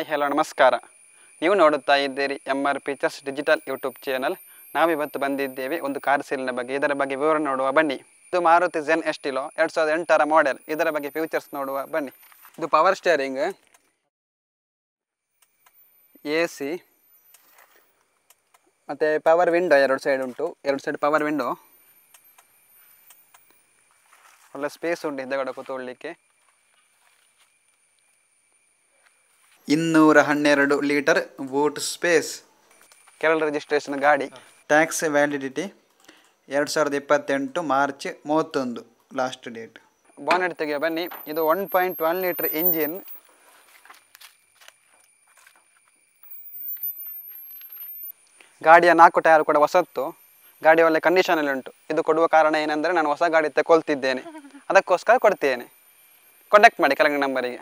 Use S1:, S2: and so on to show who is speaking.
S1: Hi hello ನಮಸ್ಕಾರ. ನೀವು ನೋಡುತ್ತಾ ಇದ್ದೀರಿ MR Pictures digital YouTube channel. ನಾವಿವತ್ತು ಬಂದಿದ್ದೇವೆ ಒಂದು ಕಾರ್ ಸೇಲಿನ ಬಗ್ಗೆ. ಇದರ ಬಗ್ಗೆ ವಿವರ ನೋಡುವ ಬನ್ನಿ. ಇದು ಮಾರುತಿ ಜೆನ್ ಎಸ್ಟಿಲೋ 2008ರ ಮಾಡೆಲ್. ಇದರ ಬಗ್ಗೆ ಫ್ಯೂಚರ್ಸ್ ನೋಡುವ ಬನ್ನಿ. ಇದು ಪವರ್ ಸ್ಟೇರಿಂಗ್, AC ಮತ್ತು ಪವರ್ ವಿಂಡೋ ಎರಡು ಸೈಡ್ ಉಂಟು. ಎರಡು ಸೈಡ್ ಪವರ್ ವಿಂಡೋ. ಒಳ್ಳೆ ಸ್ಪೇಸ್ ಉಂಟು ಹಿಂದೆಗಡೆ ಕೂತ್ಕೊಳ್ಳಿಕ್ಕೆ. 212 litre boot space. Kerala registration ಗಾಡಿ. Tax validity 2028 March 31 last date. Bonnet ತೆಗೆಯ ಬನ್ನಿ. ಇದು 1.1 ಲೀಟರ್ ಇಂಜಿನ್. ಗಾಡಿಯ 4 ಟೈರ್ ಕೂಡ ಹೊಸತ್ತು. ಗಾಡಿ ಒಳ್ಳೆ ಕಂಡೀಷನಲ್ಲಿ ಉಂಟು. ಇದು ಕೊಡುವ ಕಾರಣ ಏನೆಂದರೆ ನಾನು ಹೊಸ ಗಾಡಿ ತಗೊಳ್ತಿದ್ದೇನೆ, ಅದಕ್ಕೋಸ್ಕರ ಕೊಡ್ತೇನೆ. ಕಾಂಟ್ಯಾಕ್ಟ್ ಮಾಡಿ ಕೆಳಗಿನ ನಂಬರಿಗೆ.